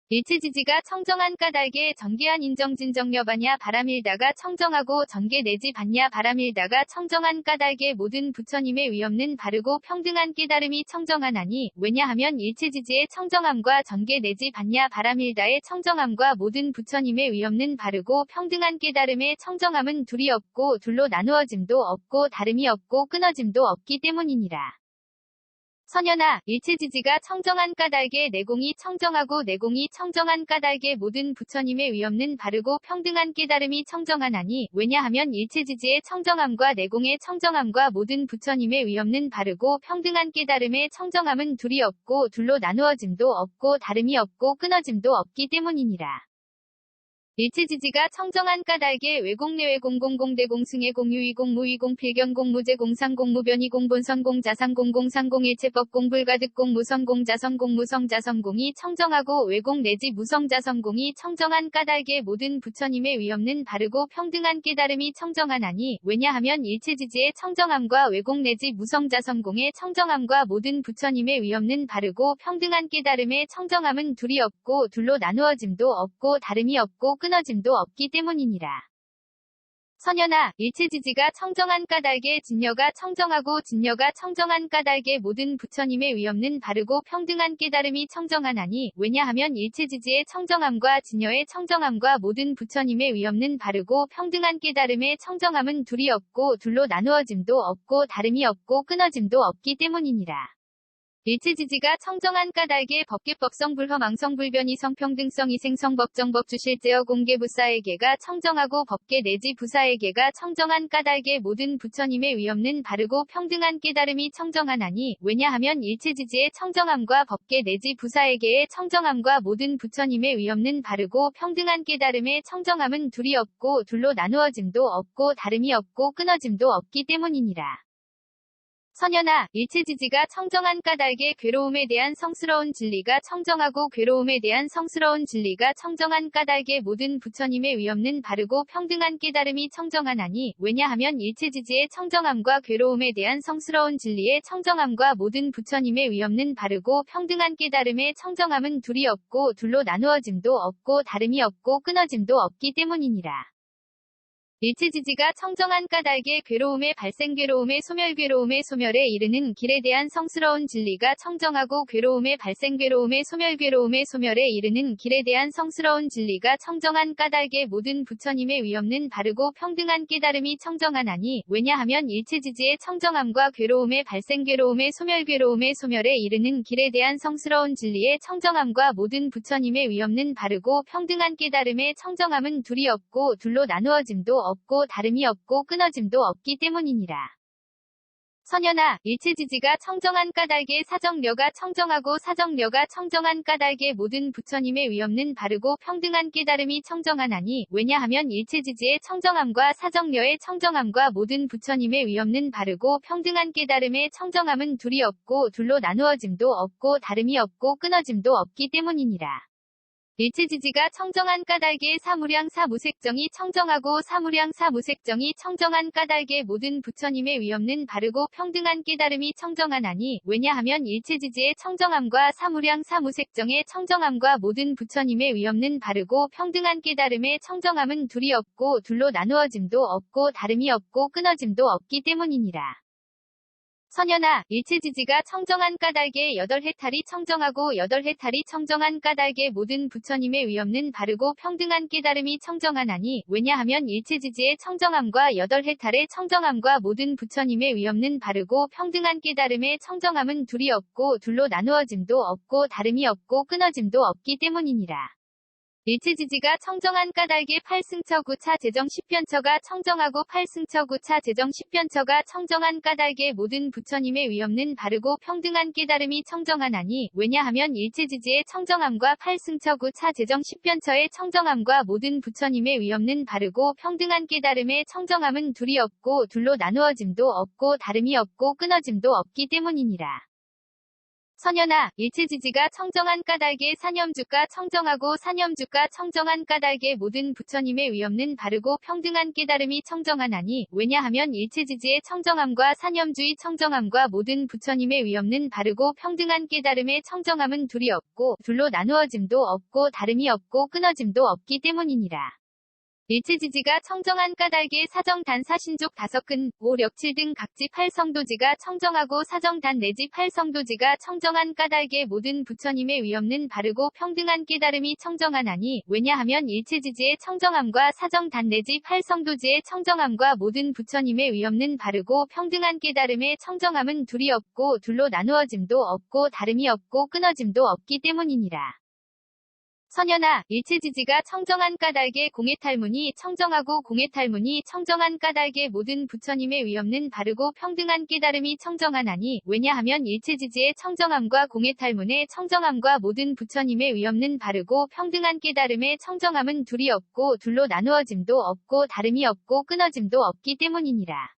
일체지지가 청정한 까닭에 정계한 인정진정여바냐 바람일다가 청정하고 정계 내지 받냐 바람일다가 청정한 까닭에 모든 부처님의 위 없는 바르고 평등한 깨달음이 청정하나니, 왜냐하면 일체지지의 청정함과 정계 내지 받냐 바람일다의 청정함과 모든 부처님의 위 없는 바르고 평등한 깨달음의 청정함은 둘이 없고 둘로 나누어짐도 없고 다름이 없고 끊어짐도 없기 때문이니라. 선현아, 일체지지가 청정한 까닭에 내공이 청정하고 내공이 청정한 까닭에 모든 부처님의 위 없는 바르고 평등한 깨달음이 청정하나니, 왜냐하면 일체지지의 청정함과 내공의 청정함과 모든 부처님의 위 없는 바르고 평등한 깨달음의 청정함은 둘이 없고 둘로 나누어짐도 없고 다름이 없고 끊어짐도 없기 때문이니라. 일체지지가 청정한 까닭에 외공내외공 공공대공승의 공유이공 무이공 필경공 무제공 상공 무변이공 본선공 자상공 공상공 일체법공 불가득공 무성공 자성공 무성자성공이 청정하고 외공 내지 무성자성공이 청정한 까닭에 모든 부처님의 위 없는 바르고 평등한 깨달음이 청정하나니, 왜냐하면 일체지지의 청정함과 외공 내지 무성자성공의 청정함과 모든 부처님의 위 없는 바르고 평등한 깨달음의 청정함은 둘이 없고 둘로 나누어짐도 없고 다름이 없고 끊어짐도 없기 때문이니라. 선현아, 일체지지가 청정한 까닭에 진여가 청정하고 진여가 청정한 까닭에 모든 부처님의 위 없는 바르고 평등한 깨달음이 청정하나니, 왜냐하면 일체지지의 청정함과 진여의 청정함과 모든 부처님의 위 없는 바르고 평등한 깨달음의 청정함은 둘이 없고 둘로 나누어짐도 없고 다름이 없고 끊어짐도 없기 때문이니라. 일체지지가 청정한 까닭에 법계법성 불허망성 불변이 성평등성 이생성 법정법 주실제어 공개부사에게가 청정하고 법계 내지 부사에게가 청정한 까닭에 모든 부처님의 위 없는 바르고 평등한 깨달음이 청정하나니, 왜냐하면 일체지지의 청정함과 법계 내지 부사에게의 청정함과 모든 부처님의 위 없는 바르고 평등한 깨달음의 청정함은 둘이 없고 둘로 나누어짐도 없고 다름이 없고 끊어짐도 없기 때문이니라. 선현아, 일체지지가 청정한 까닭에 괴로움에 대한 성스러운 진리가 청정하고 괴로움에 대한 성스러운 진리가 청정한 까닭에 모든 부처님의 위 없는 바르고 평등한 깨달음이 청정하나니, 왜냐하면 일체지지의 청정함과 괴로움에 대한 성스러운 진리의 청정함과 모든 부처님의 위 없는 바르고 평등한 깨달음의 청정함은 둘이 없고 둘로 나누어짐도 없고 다름이 없고 끊어짐도 없기 때문이니라. 일체지지가 청정한 까닭에 괴로움의 발생 괴로움의 소멸 괴로움의 소멸에 이르는 길에 대한 성스러운 진리가 청정하고 괴로움의 발생 괴로움의 소멸 괴로움의 소멸에 이르는 길에 대한 성스러운 진리가 청정한 까닭에 모든 부처님의 위 없는 바르고 평등한 깨달음이 청정하나니, 왜냐하면 일체지지의 청정함과 괴로움의 발생 괴로움의 소멸에 이르는 길에 대한 성스러운 진리의 청정함과 모든 부처님의 위 없는 바르고 평등한 깨달음의 청정함은 둘이 없고 둘로 나누어짐도 없고 다름이 없고 끊어짐도 없기 때문이니라. 선현아, 일체지지가 청정한 까닭에 사정려가 청정하고 사정려가 청정한 까닭에 모든 부처님의 위 없는 바르고 평등한 깨달음이 청정하나니, 왜냐하면 일체지지의 청정함과 사정려의 청정함과 모든 부처님의 위 없는 바르고 평등한 깨달음의 청정함은 둘이 없고 둘로 나누어짐도 없고 다름이 없고 끊어짐도 없기 때문이니라. 일체지지가 청정한 까닭에 사무량 사무색정이 청정하고 사무량 사무색정이 청정한 까닭에 모든 부처님의 위 없는 바르고 평등한 깨달음이 청정하나니, 왜냐하면 일체지지의 청정함과 사무량 사무색정의 청정함과 모든 부처님의 위 없는 바르고 평등한 깨달음의 청정함은 둘이 없고 둘로 나누어짐도 없고 다름이 없고 끊어짐도 없기 때문이니라. 선현아, 일체지지가 청정한 까닭에 여덟 해탈이 청정하고 여덟 해탈이 청정한 까닭에 모든 부처님의 위 없는 바르고 평등한 깨달음이 청정하나니, 왜냐하면 일체지지의 청정함과 여덟 해탈의 청정함과 모든 부처님의 위 없는 바르고 평등한 깨달음의 청정함은 둘이 없고 둘로 나누어짐도 없고 다름이 없고 끊어짐도 없기 때문이니라. 일체지지가 청정한 까닭에 8승처 9차 재정 10편처가 청정하고 8승처 9차 재정 10편처가 청정한 까닭에 모든 부처님의 위없는 바르고 평등한 깨달음이 청정하나니 왜냐하면 일체지지의 청정함과 8승처 9차 재정 10편처의 청정함과 모든 부처님의 위없는 바르고 평등한 깨달음의 청정함은 둘이 없고 둘로 나누어짐도 없고 다름이 없고 끊어짐도 없기 때문이니라. 선연아, 일체지지가 청정한 까닭에 사념주가 청정하고 사념주가 청정한 까닭에 모든 부처님의 위없는 바르고 평등한 깨달음이 청정하나니 왜냐하면 일체지지의 청정함과 사념주의 청정함과 모든 부처님의 위없는 바르고 평등한 깨달음의 청정함은 둘이 없고 둘로 나누어짐도 없고 다름이 없고 끊어짐도 없기 때문이니라. 일체지지가 청정한 까닭에 사정단 사신족 5근, 5, 력칠 등 각지 8성도지가 청정하고 사정단 내지 8성도지가 청정한 까닭에 모든 부처님의 위없는 바르고 평등한 깨달음이 청정하나니 왜냐하면 일체지지의 청정함과 사정단 내지 8성도지의 청정함과 모든 부처님의 위없는 바르고 평등한 깨달음의 청정함은 둘이 없고 둘로 나누어짐도 없고 다름이 없고 끊어짐도 없기 때문이니라. 선연아, 일체지지가 청정한 까닭에 공해탈문이 청정하고 공해탈문이 청정한 까닭에 모든 부처님의 위없는 바르고 평등한 깨달음이 청정하나니 왜냐하면 일체지지의 청정함과 공해탈문의 청정함과 모든 부처님의 위없는 바르고 평등한 깨달음의 청정함은 둘이 없고 둘로 나누어짐도 없고 다름이 없고 끊어짐도 없기 때문이니라.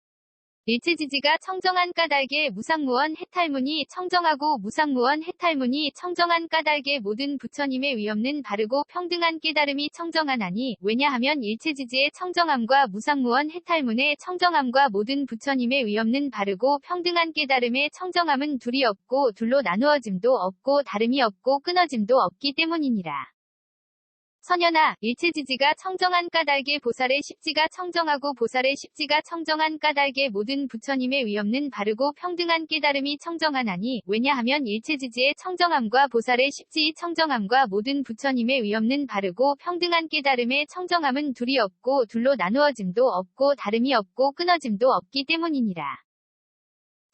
일체지지가 청정한 까닭에 무상무원 해탈문이 청정하고 무상무원 해탈문이 청정한 까닭에 모든 부처님의 위없는 바르고 평등한 깨달음이 청정하나니 왜냐하면 일체지지의 청정함과 무상무원 해탈문의 청정함과 모든 부처님의 위없는 바르고 평등한 깨달음의 청정함은 둘이 없고 둘로 나누어짐도 없고 다름이 없고 끊어짐도 없기 때문이니라. 선연아, 일체지지가 청정한 까닭에 보살의 십지가 청정하고 보살의 십지가 청정한 까닭에 모든 부처님의 위없는 바르고 평등한 깨달음이 청정하나니 왜냐하면 일체지지의 청정함과 보살의 십지의 청정함과 모든 부처님의 위없는 바르고 평등한 깨달음의 청정함은 둘이 없고 둘로 나누어짐도 없고 다름이 없고 끊어짐도 없기 때문이니라.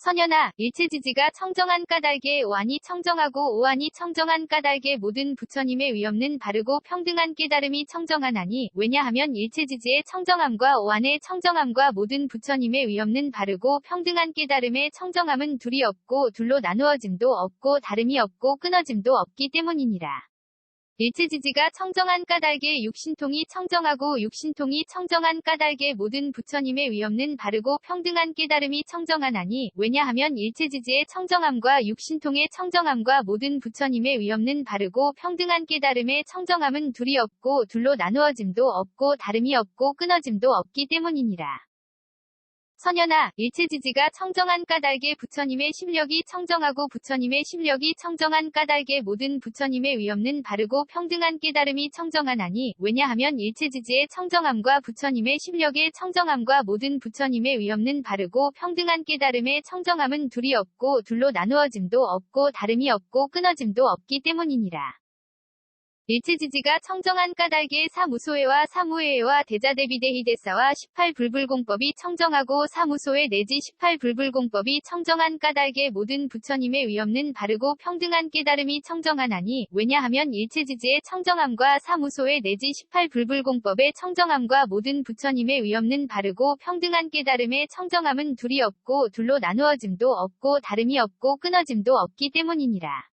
선연아, 일체지지가 청정한 까닭에 오한이 청정하고 오한이 청정한 까닭에 모든 부처님의 위없는 바르고 평등한 깨달음이 청정하나니 왜냐하면 일체지지의 청정함과 오한의 청정함과 모든 부처님의 위없는 바르고 평등한 깨달음의 청정함은 둘이 없고 둘로 나누어짐도 없고 다름이 없고 끊어짐도 없기 때문이니라. 일체지지가 청정한 까닭에 육신통이 청정하고 육신통이 청정한 까닭에 모든 부처님의 위없는 바르고 평등한 깨달음이 청정하나니 왜냐하면 일체지지의 청정함과 육신통의 청정함과 모든 부처님의 위없는 바르고 평등한 깨달음의 청정함은 둘이 없고 둘로 나누어짐도 없고 다름이 없고 끊어짐도 없기 때문이니라. 선연아, 일체지지가 청정한 까닭에 부처님의 심력이 청정하고 부처님의 심력이 청정한 까닭에 모든 부처님의 위없는 바르고 평등한 깨달음이 청정하나니 왜냐하면 일체지지의 청정함과 부처님의 심력의 청정함과 모든 부처님의 위없는 바르고 평등한 깨달음의 청정함은 둘이 없고 둘로 나누어짐도 없고 다름이 없고 끊어짐도 없기 때문이니라. 일체지지가 청정한 까닭에 사무소회와 사무회와 대자대비대희대사와 18불불공법이 청정하고 사무소회 내지 18불불공법이 청정한 까닭에 모든 부처님의 위없는 바르고 평등한 깨달음이 청정하나니 왜냐하면 일체지지의 청정함과 사무소회 내지 18불불공법의 청정함과 모든 부처님의 위없는 바르고 평등한 깨달음의 청정함은 둘이 없고 둘로 나누어짐도 없고 다름이 없고 끊어짐도 없기 때문이니라.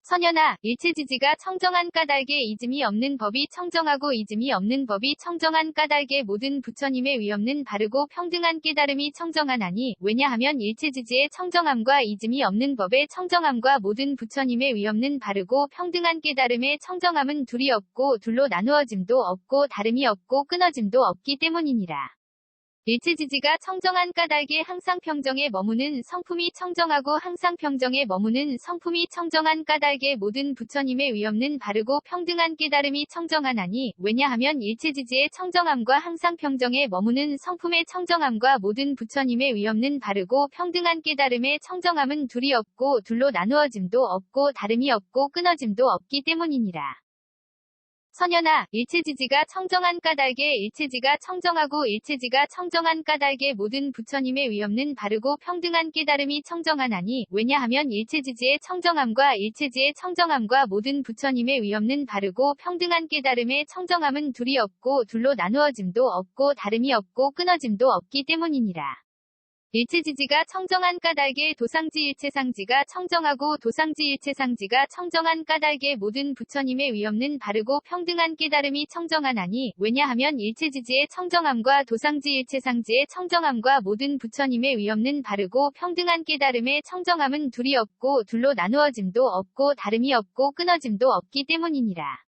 선연아, 일체지지가 청정한 까닭에 이즘이 없는 법이 청정하고 이즘이 없는 법이 청정한 까닭에 모든 부처님의 위없는 바르고 평등한 깨달음이 청정하나니 왜냐하면 일체지지의 청정함과 이즘이 없는 법의 청정함과 모든 부처님의 위없는 바르고 평등한 깨달음의 청정함은 둘이 없고 둘로 나누어짐도 없고 다름이 없고 끊어짐도 없기 때문이니라. 일체지지가 청정한 까닭에 항상 평정에 머무는 성품이 청정하고 항상 평정에 머무는 성품이 청정한 까닭에 모든 부처님의 위없는 바르고 평등한 깨달음이 청정하나니 왜냐하면 일체지지의 청정함과 항상 평정에 머무는 성품의 청정함과 모든 부처님의 위없는 바르고 평등한 깨달음의 청정함은 둘이 없고 둘로 나누어짐도 없고 다름이 없고 끊어짐도 없기 때문이니라. 선현아, 일체지지가 청정한 까닭에 일체지가 청정하고 일체지가 청정한 까닭에 모든 부처님의 위없는 바르고 평등한 깨달음이 청정하나니 왜냐하면 일체지지의 청정함과 일체지의 청정함과 모든 부처님의 위없는 바르고 평등한 깨달음의 청정함은 둘이 없고 둘로 나누어짐도 없고 다름이 없고 끊어짐도 없기 때문이니라. 일체지지가 청정한 까닭에 도상지 일체상지가 청정하고 도상지 일체상지가 청정한 까닭에 모든 부처님의 위없는 바르고 평등한 깨달음이 청정하나니 왜냐하면 일체지지의 청정함과 도상지 일체상지의 청정함과 모든 부처님의 위없는 바르고 평등한 깨달음의 청정함은 둘이 없고 둘로 나누어짐도 없고 다름이 없고 끊어짐도 없기 때문이니라.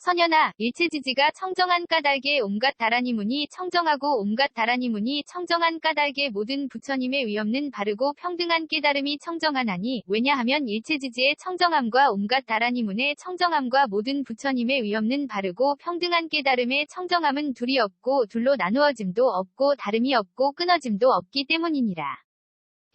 선현아, 일체지지가 청정한 까닭에 온갖 다라니문이 청정하고 온갖 다라니문이 청정한 까닭에 모든 부처님의 위없는 바르고 평등한 깨달음이 청정하나니 왜냐하면 일체지지의 청정함과 온갖 다라니문의 청정함과 모든 부처님의 위없는 바르고 평등한 깨달음의 청정함은 둘이 없고 둘로 나누어짐도 없고 다름이 없고 끊어짐도 없기 때문이니라.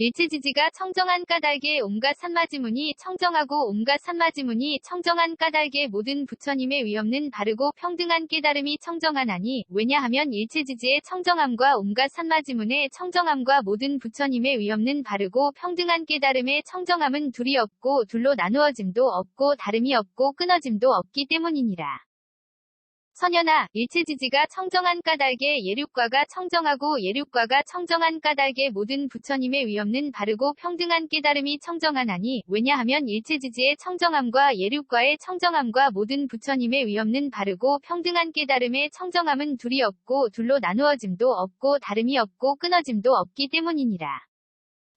일체지지가 청정한 까닭에 온갖 산마지문이 청정하고 온갖 산마지문이 청정한 까닭에 모든 부처님의 위없는 바르고 평등한 깨달음이 청정하나니 왜냐하면 일체지지의 청정함과 온갖 산마지문의 청정함과 모든 부처님의 위없는 바르고 평등한 깨달음의 청정함은 둘이 없고 둘로 나누어짐도 없고 다름이 없고 끊어짐도 없기 때문이니라. 선현아, 일체지지가 청정한 까닭에 예륙과가 청정하고 예륙과가 청정한 까닭에 모든 부처님의 위없는 바르고 평등한 깨달음이 청정하나니 왜냐하면 일체지지의 청정함과 예륙과의 청정함과 모든 부처님의 위없는 바르고 평등한 깨달음의 청정함은 둘이 없고 둘로 나누어짐도 없고 다름이 없고 끊어짐도 없기 때문이니라.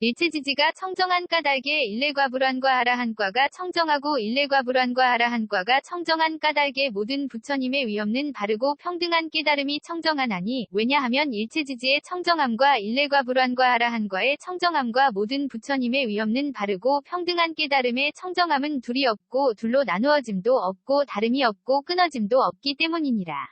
일체지지가 청정한 까닭에 일례과불환과 아라한과가 청정하고 일례과불환과 아라한과가 청정한 까닭에 모든 부처님의 위없는 바르고 평등한 깨달음이 청정하나니 왜냐하면 일체지지의 청정함과 일례과불환과 아라한과의 청정함과 모든 부처님의 위없는 바르고 평등한 깨달음의 청정함은 둘이 없고 둘로 나누어짐도 없고 다름이 없고 끊어짐도 없기 때문이니라.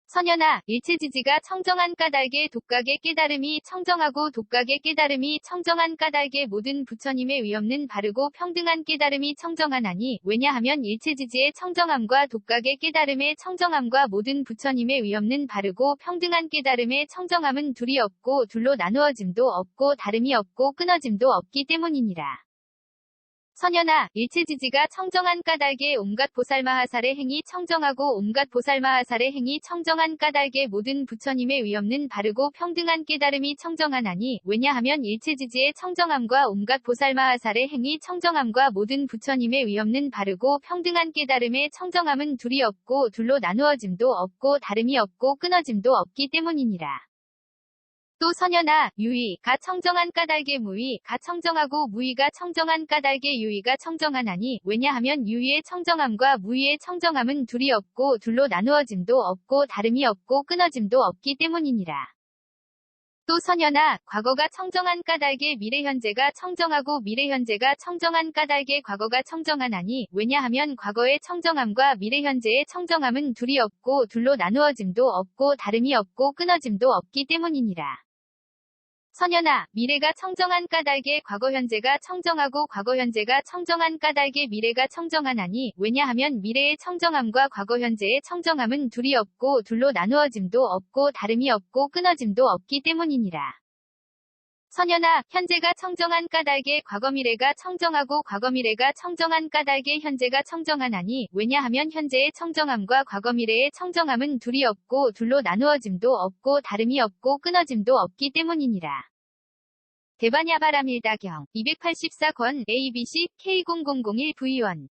선현아, 일체지지가 청정한 까닭에 독각의 깨달음이 청정하고 독각의 깨달음이 청정한 까닭에 모든 부처님의 위없는 바르고 평등한 깨달음이 청정하나니 왜냐하면 일체지지의 청정함과 독각의 깨달음의 청정함과 모든 부처님의 위없는 바르고 평등한 깨달음의 청정함은 둘이 없고 둘로 나누어짐도 없고 다름이 없고 끊어짐도 없기 때문이니라. 선현아, 일체지지가 청정한 까닭에 온갖 보살마하살의 행위 청정하고 온갖 보살마하살의 행위 청정한 까닭에 모든 부처님의 위없는 바르고 평등한 깨달음이 청정하나니 왜냐하면 일체지지의 청정함과 온갖 보살마하살의 행위 청정함과 모든 부처님의 위없는 바르고 평등한 깨달음의 청정함은 둘이 없고 둘로 나누어짐도 없고 다름이 없고 끊어짐도 없기 때문이니라. 또 선현아, 유의가 청정한 까닭에 무의가 청정하고 무의가 청정한 까닭에 유의가 청정하나니 왜냐하면 유의의 청정함과 무의의 청정함은 둘이 없고 둘로 나누어짐도 없고 다름이 없고 끊어짐도 없기 때문이니라. 또 선현아, 과거가 청정한 까닭에 미래현재가 청정하고 미래현재가 청정한 까닭에 과거가 청정하나니 왜냐하면 과거의 청정함과 미래현재의 청정함은 둘이 없고 둘로 나누어짐도 없고 다름이 없고 끊어짐도 없기 때문이니라. 선현아, 미래가 청정한 까닭에 과거현재가 청정하고 과거현재가 청정한 까닭에 미래가 청정하나니 왜냐하면 미래의 청정함과 과거현재의 청정함은 둘이 없고 둘로 나누어짐도 없고 다름이 없고 끊어짐도 없기 때문이니라. 선현아, 현재가 청정한 까닭에 과거미래가 청정하고 과거미래가 청정한 까닭에 현재가 청정하나니 왜냐하면 현재의 청정함과 과거미래의 청정함은 둘이 없고 둘로 나누어짐도 없고 다름이 없고 끊어짐도 없기 때문이니라. 대반야바라밀다경 284권 ABC K0001V1